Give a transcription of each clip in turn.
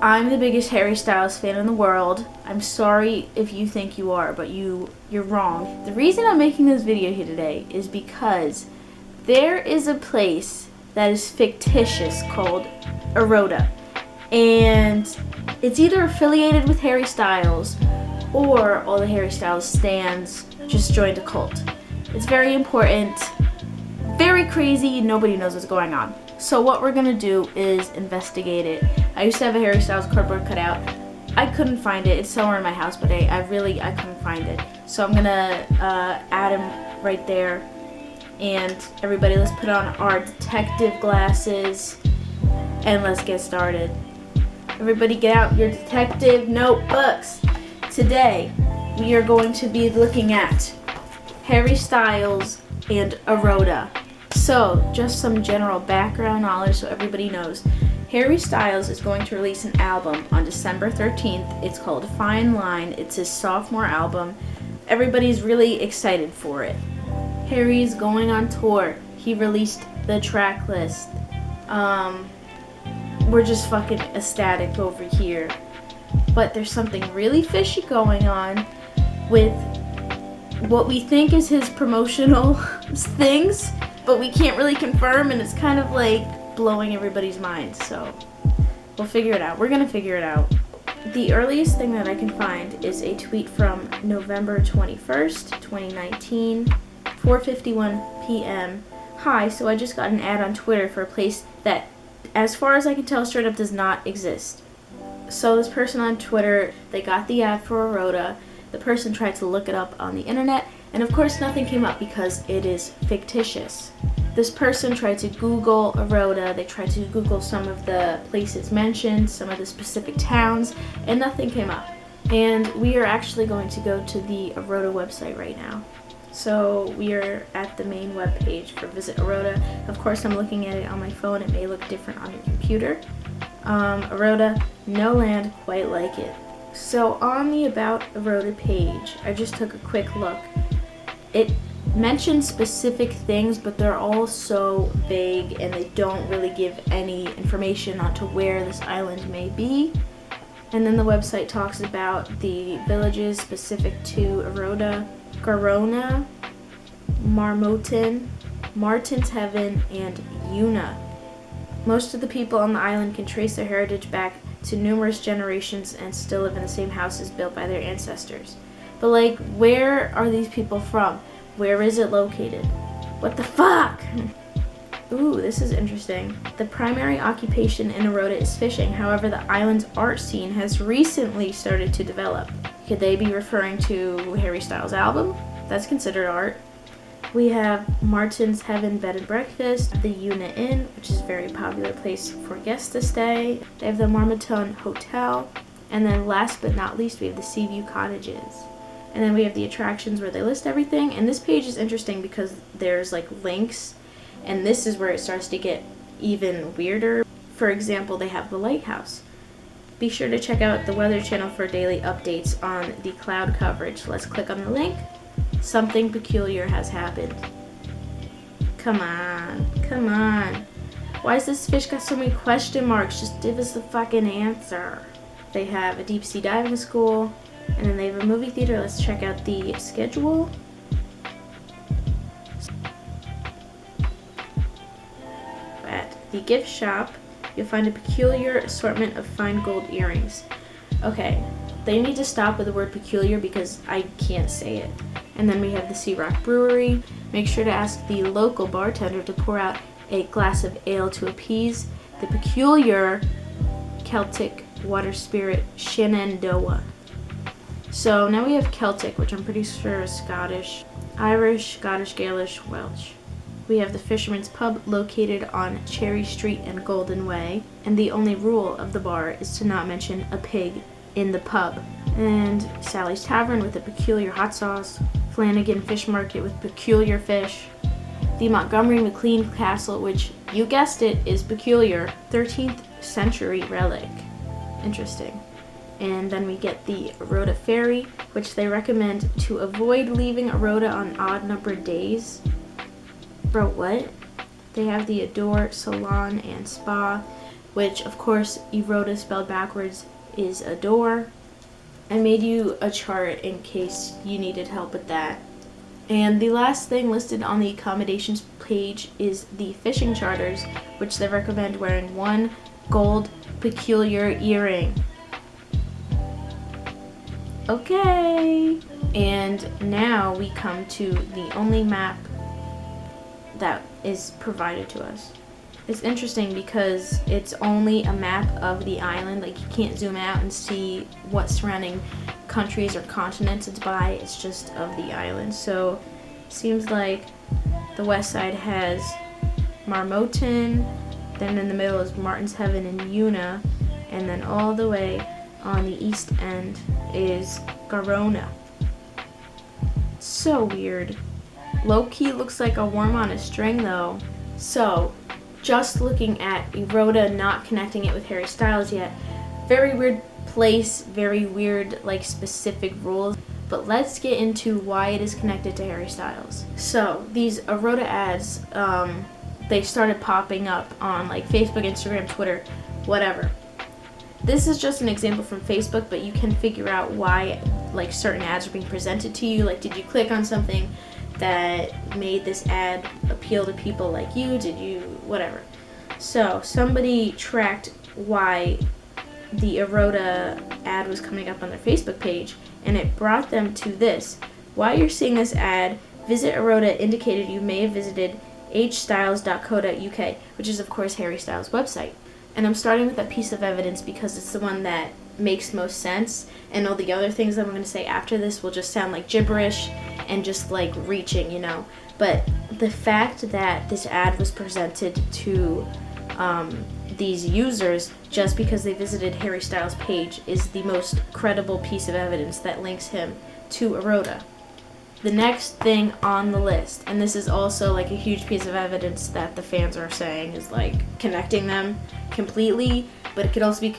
I'm the biggest Harry Styles fan in the world. I'm sorry if you think you are, but you're wrong. The reason I'm making this video here today is because there is a place that is fictitious called Eroda. And it's either affiliated with Harry Styles or all the Harry Styles stans just joined a cult. It's very important, very crazy, nobody knows what's going on. So what we're gonna do is investigate it. I used to have a Harry Styles cardboard cutout. I couldn't find it. It's somewhere in my house, but I couldn't find it. So I'm gonna add him right there. And everybody, let's put on our detective glasses and let's get started. Everybody get out your detective notebooks. Today, we are going to be looking at Harry Styles and Eroda. So, just some general background knowledge so everybody knows. Harry Styles is going to release an album on December 13th. It's called Fine Line. It's his sophomore album. Everybody's really excited for it. Harry's going on tour. He released the track list. We're just fucking ecstatic over here. But there's something really fishy going on with what we think is his promotional things, but we can't really confirm, and it's kind of like blowing everybody's minds. So we'll figure it out. We're gonna figure it out. The earliest thing that I can find is a tweet from November 21st, 2019, 4:51 p.m. Hi, so I just got an ad on Twitter for a place that, as far as I can tell, straight up does not exist. So this person on Twitter, they got the ad for Eroda. The person tried to look it up on the internet, and of course nothing came up because it is fictitious. This person tried to Google Eroda. They tried to Google some of the places mentioned, some of the specific towns, and nothing came up. And we are actually going to go to the Eroda website right now. So we are at the main web page for Visit Eroda. Of course, I'm looking at it on my phone. It may look different on your computer. Eroda, no land quite like it. So on the About Eroda page, I just took a quick look. It mentions specific things, but they're all so vague and they don't really give any information onto where this island may be. And then the website talks about the villages specific to Eroda: Garona, Marmotin, Martin's Heaven, and Una. Most of the people on the island can trace their heritage back to numerous generations and still live in the same houses built by their ancestors. But like, where are these people from? Where is it located? What the fuck? Ooh, this is interesting. The primary occupation in Eroda is fishing. However, the island's art scene has recently started to develop. Could they be referring to Harry Styles' album? That's considered art. We have Martin's Heaven Bed and Breakfast, the Una Inn, which is a very popular place for guests to stay. They have the Marmoton Hotel. And then last but not least, we have the Seaview Cottages. And then we have the attractions where they list everything. And this page is interesting because there's like links. And this is where it starts to get even weirder. For example, they have the lighthouse. Be sure to check out the Weather Channel for daily updates on the cloud coverage. Let's click on the link. Something peculiar has happened. Come on, come on. Why is this fish got so many question marks? Just give us the fucking answer. They have a deep sea diving school, and then they have a movie theater. Let's check out the schedule. At the gift shop, you'll find a peculiar assortment of fine gold earrings. Okay, they need to stop with the word peculiar because I can't say it. And then we have the Sea Rock Brewery. Make sure to ask the local bartender to pour out a glass of ale to appease the peculiar Celtic water spirit Shenandoah. So now we have Celtic, which I'm pretty sure is Scottish, Irish, Scottish, Gaelish, Welsh. We have the Fisherman's Pub located on Cherry Street and Golden Way. And the only rule of the bar is to not mention a pig in the pub. And Sally's Tavern with a peculiar hot sauce. Flanagan Fish Market with peculiar fish. The Montgomery McLean Castle, which, you guessed it, is peculiar. 13th century relic. Interesting. And then we get the Eroda Ferry, which they recommend to avoid leaving Eroda on odd-numbered days. Bro, what? They have the Adore Salon and Spa. which of course Eroda spelled backwards is adore. I made you a chart in case you needed help with that. And the last thing listed on the accommodations page is the fishing charters, which they recommend wearing one gold peculiar earring. Okay. And now we come to the only map that is provided to us. It's interesting because it's only a map of the island. Like, you can't zoom out and see what surrounding countries or continents it's by. It's just of the island. So seems like the west side has Marmotten, then in the middle is Martin's Heaven and Una, and then all the way on the east end is Garona. So weird. Low-key looks like a worm on a string though. So, just looking at Eroda, not connecting it with Harry Styles yet, very weird place, very weird like specific rules. But let's get into why it is connected to Harry Styles. So, these Eroda ads, they started popping up on like Facebook, Instagram, Twitter, whatever. This is just an example from Facebook, but you can figure out why like certain ads are being presented to you. Like, did you click on something that made this ad appeal to people like you? Did you whatever? So somebody tracked why the Eroda ad was coming up on their Facebook page, and it brought them to this. While you're seeing this ad, visit Eroda indicated you may have visited hstyles.co.uk, which is of course Harry Styles' website. And I'm starting with that piece of evidence because it's the one that makes most sense, and all the other things that I'm going to say after this will just sound like gibberish and just like reaching, you know. But the fact that this ad was presented to these users just because they visited Harry Styles' page is the most credible piece of evidence that links him to Eroda. The next thing on the list, and this is also like a huge piece of evidence that the fans are saying is like connecting them completely, but it could also be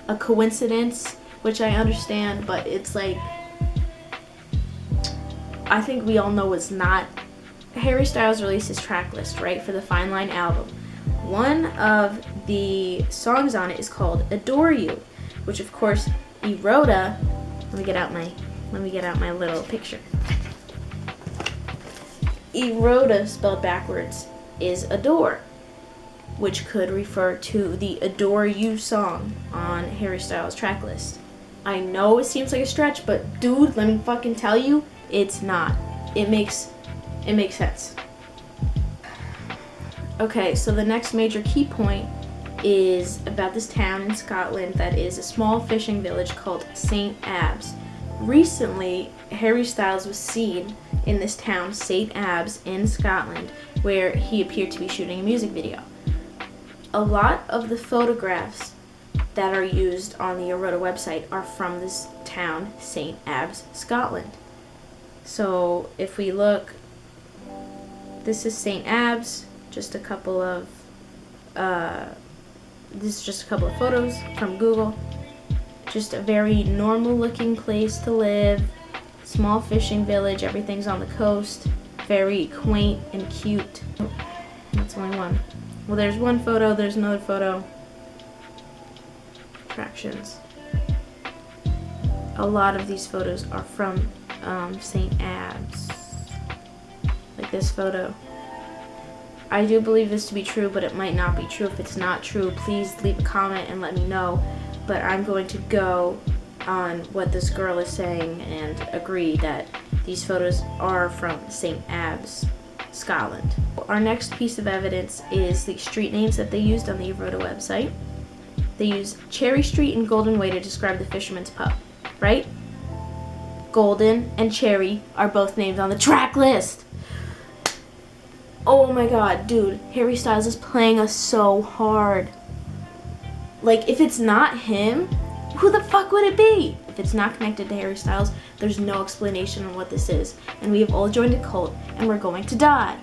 a coincidence, which I understand, but it's like, I think we all know it's not. Harry Styles released his track list, right, for the Fine Line album. One of the songs on it is called Adore You, which of course Eroda, let me get out my little picture. Eroda spelled backwards is adore, which could refer to the Adore You song on Harry Styles' track list. I know it seems like a stretch, but dude, let me fucking tell you, it's not. It makes sense. Okay, so the next major key point is about this town in Scotland that is a small fishing village called St. Abbs. Recently, Harry Styles was seen in this town, St. Abbs, in Scotland, where he appeared to be shooting a music video. A lot of the photographs that are used on the Eroda website are from this town, St. Abbs, Scotland. So if we look, this is St. Abbs, this is just a couple of photos from Google. Just a very normal looking place to live, small fishing village, everything's on the coast, very quaint and cute. That's only one. Well, there's one photo, there's another photo. Attractions. A lot of these photos are from St. Abbs. Like this photo. I do believe this to be true, but it might not be true. If it's not true, please leave a comment and let me know. But I'm going to go on what this girl is saying and agree that these photos are from St. Abbs, Scotland. Our next piece of evidence is the street names that they used on the Eroda website. They use Cherry Street and Golden Way to describe the fisherman's pub, right? Golden and Cherry are both named on the track list. Oh my god, dude, Harry Styles is playing us so hard. Like, if it's not him, who the fuck would it be? If it's not connected to Harry Styles, there's no explanation on what this is. And we have all joined a cult, and we're going to die.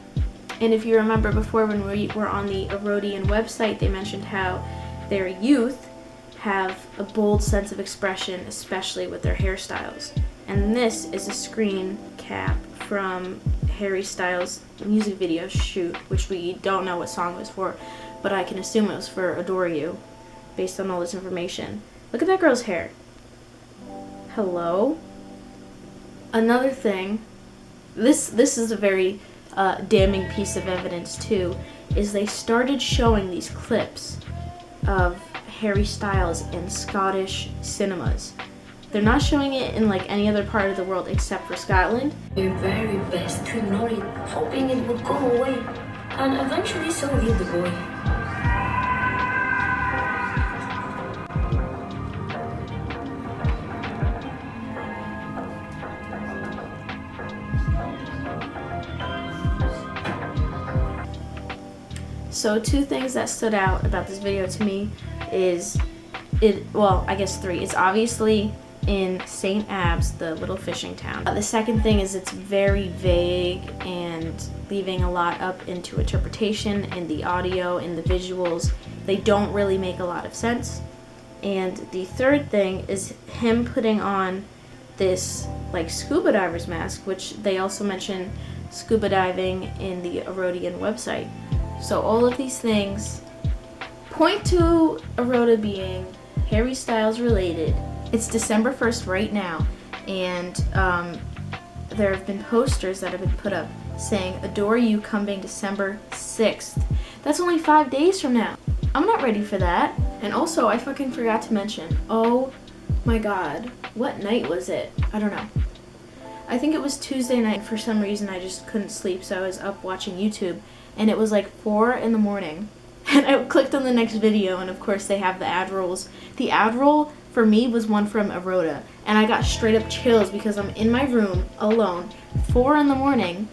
And if you remember before when we were on the Erodian website, they mentioned how their youth have a bold sense of expression, especially with their hairstyles. And this is a screen cap from Harry Styles' music video shoot, which we don't know what song it was for, but I can assume it was for Adore You, based on all this information. Look at that girl's hair. Hello? Another thing, this is a very damning piece of evidence too, is they started showing these clips of Harry Styles in Scottish cinemas. They're not showing it in like any other part of the world except for Scotland. Your very best to ignore it, hoping it would go away, and eventually so did the boy. So 2 things that stood out about this video to me is I guess 3. It's obviously in St. Abbs, the little fishing town. The second thing is it's very vague and leaving a lot up into interpretation in the audio and the visuals. They don't really make a lot of sense. And the third thing is him putting on this like scuba diver's mask, which they also mention scuba diving in the Erodian website. So all of these things point to Eroda being Harry Styles related. It's December 1st right now, and there have been posters that have been put up saying Adore You coming December 6th. That's only 5 days from now. I'm not ready for that. And also, I fucking forgot to mention, oh my god, what night was it? I don't know. I think it was Tuesday night. For some reason, I just couldn't sleep, so I was up watching YouTube, and it was like 4 in the morning. And I clicked on the next video, and of course they have the ad rolls. The ad roll for me was one from Eroda, and I got straight up chills because I'm in my room alone, 4 in the morning,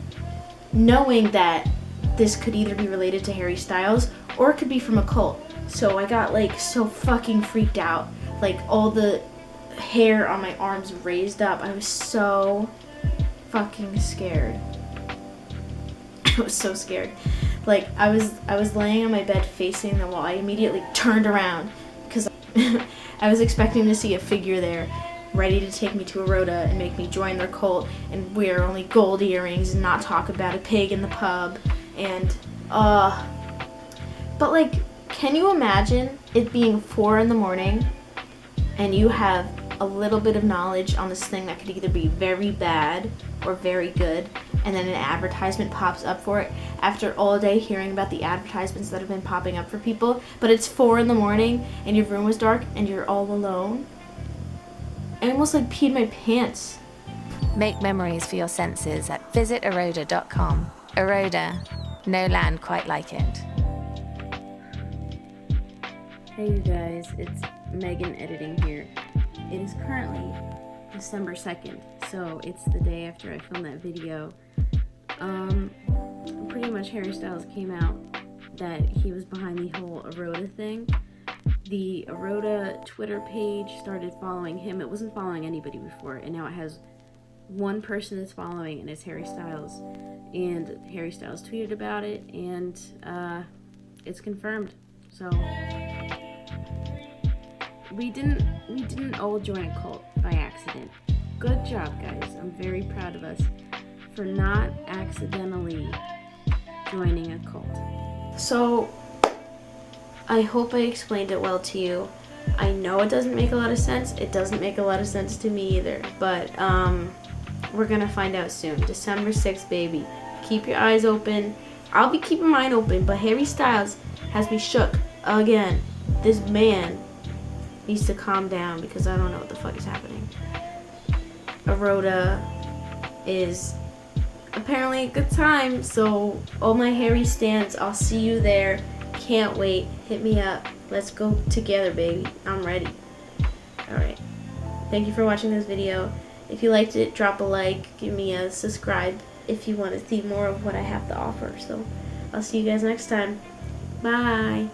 knowing that this could either be related to Harry Styles or it could be from a cult. So I got like so fucking freaked out. Like all the hair on my arms raised up. I was so fucking scared. I was so scared. Like I was laying on my bed facing the wall. I immediately turned around because I was expecting to see a figure there ready to take me to Eroda and make me join their cult and wear only gold earrings and not talk about a pig in the pub. And but like, can you imagine it being 4 in the morning and you have a little bit of knowledge on this thing that could either be very bad or very good, and then an advertisement pops up for it after all day hearing about the advertisements that have been popping up for people, but it's 4 in the morning and your room was dark and you're all alone? I almost like peed my pants. Make memories for your senses at visiteroda.com. Eroda, no land quite like it. Hey you guys, it's Megan editing here. It is currently December 2nd, so it's the day after I filmed that video. Pretty much Harry Styles came out that he was behind the whole Eroda thing. The Eroda Twitter page started following him. It wasn't following anybody before, and now it has one person it's following, and it's Harry Styles. And Harry Styles tweeted about it, and it's confirmed. So we didn't all join a cult by accident. Good job, guys. I'm very proud of us for not accidentally joining a cult. So I hope I explained it well to you. I know it doesn't make a lot of sense. It doesn't make a lot of sense to me either, but we're gonna find out soon. December 6th, baby. Keep your eyes open. I'll be keeping mine open, but Harry Styles has me shook again. This man needs to calm down because I don't know what the fuck is happening. Eroda is apparently a good time, so all my Harry stans, I'll see you there. Can't wait. Hit me up. Let's go together, baby. I'm ready. Alright. Thank you for watching this video. If you liked it, drop a like. Give me a subscribe if you want to see more of what I have to offer. So I'll see you guys next time. Bye.